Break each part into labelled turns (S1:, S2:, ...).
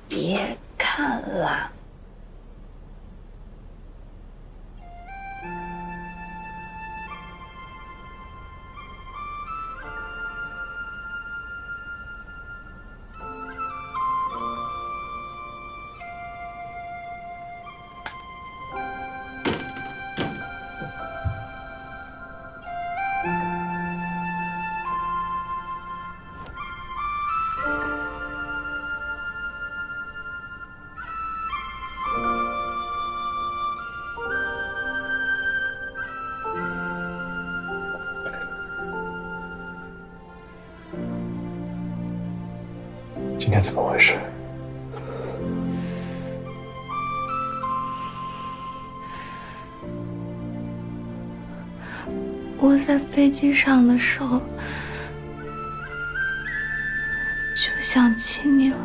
S1: 别看了。
S2: 今天怎么回事？
S1: 我在飞机上的时候就想起你了。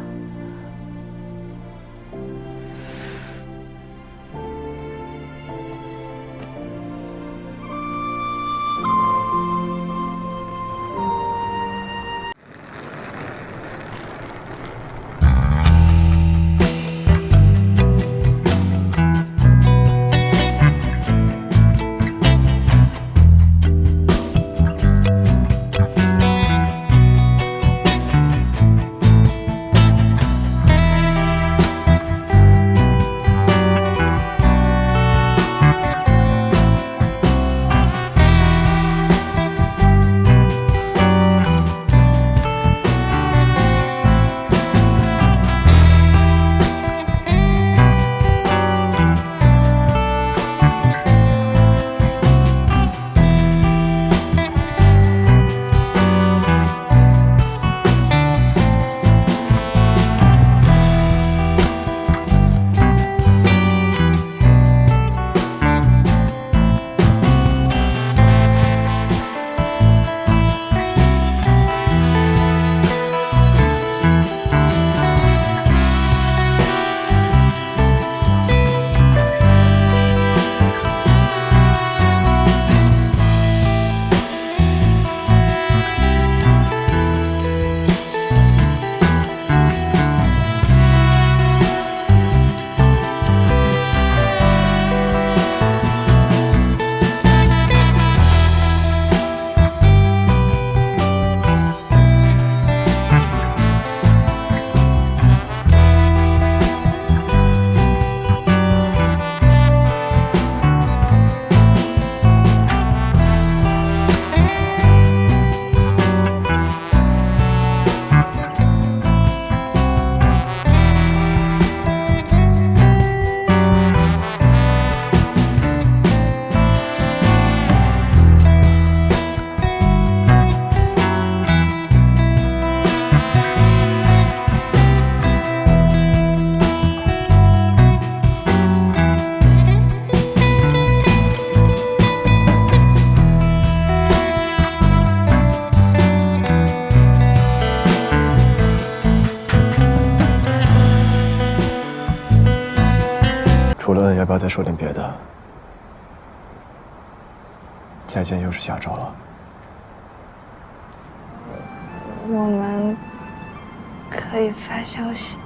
S2: 除了恩，要不要再说点别的？再见又是下周了。
S1: 我们可以发消息。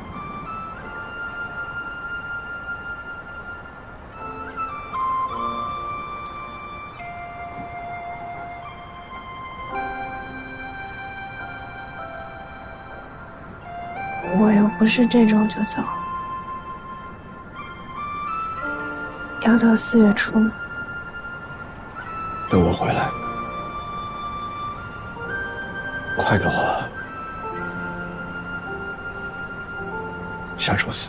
S1: 我又不是这周就走，要到4月初呢。
S2: 等我回来，快的话，下周4。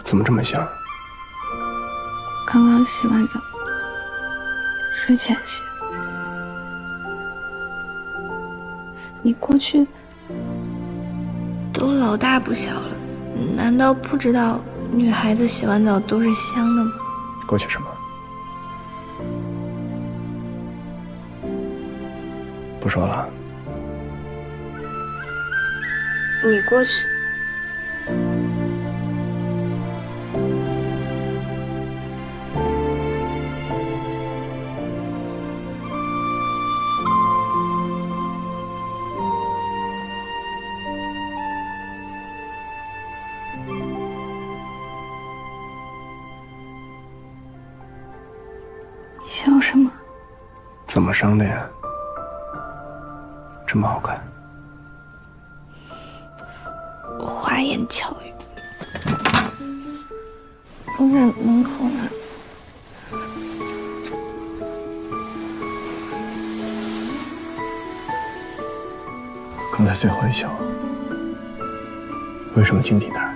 S2: 怎么这么像？
S1: 刚刚洗完澡，睡前洗。你过去都老大不小了，难道不知道女孩子洗完澡都是香的吗？
S2: 过去什么？不说了。
S1: 你过去。你笑什么？
S2: 怎么生的呀？这么好看？
S1: 花言巧语，都在门口呢。
S2: 刚才最后一笑，为什么晶体戴？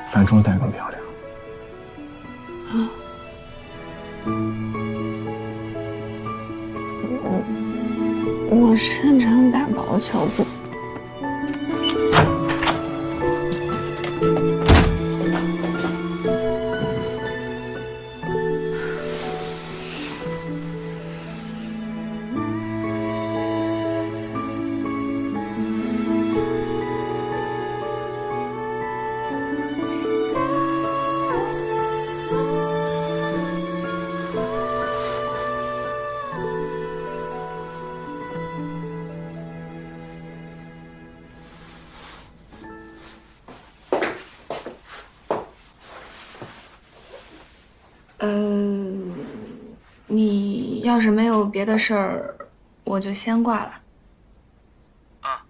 S2: 饭桌戴更漂亮。
S1: 啊。我擅长打薄球，不。你要是没有别的事儿，我就先挂了。
S3: 啊。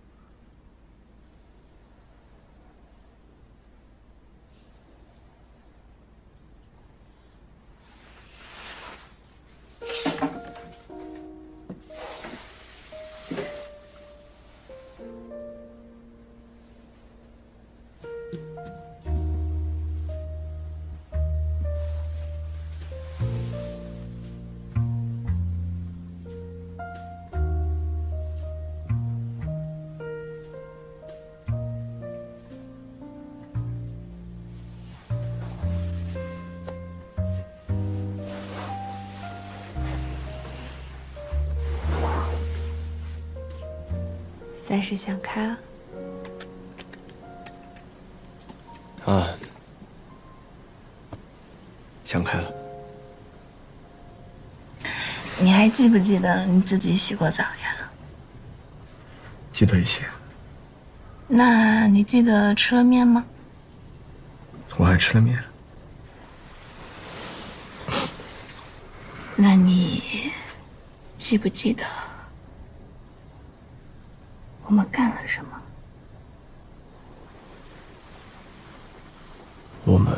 S1: 算是想开了。
S2: 啊，想开了。
S1: 你还记不记得你自己洗过澡呀？
S2: 记得一些。
S1: 那你记得吃了面吗？
S2: 我还吃了面。
S1: 那你记不记得我们干了什么？
S2: 我们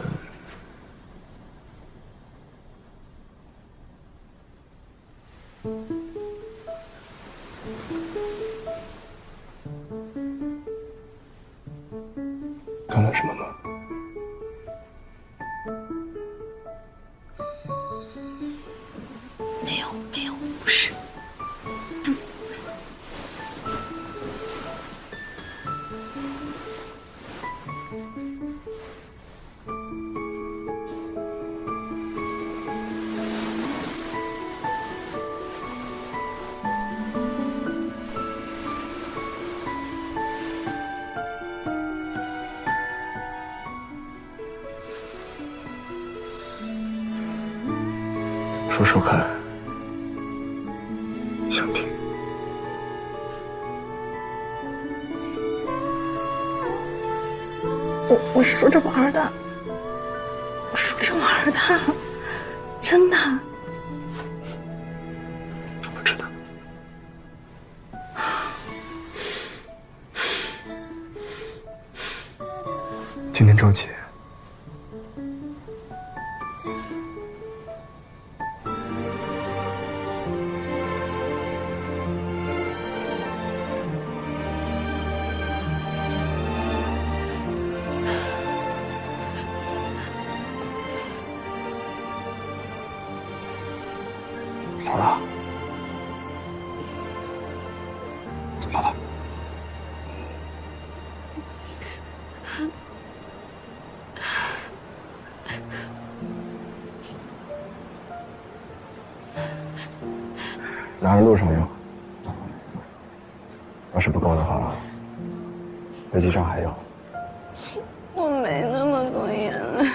S2: 干了什么吗？
S1: 没有，不是。
S2: 说说看，想听。
S1: 我是说着玩的，我说着玩的，真的。
S2: 我不知道。今天周几？好了，好了。拿着路上用，要是不够的话，飞机上还有。
S1: 我没那么多眼泪。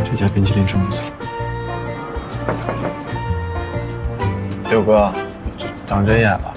S2: 这家冰淇淋真不错。
S3: 六哥，长针眼了。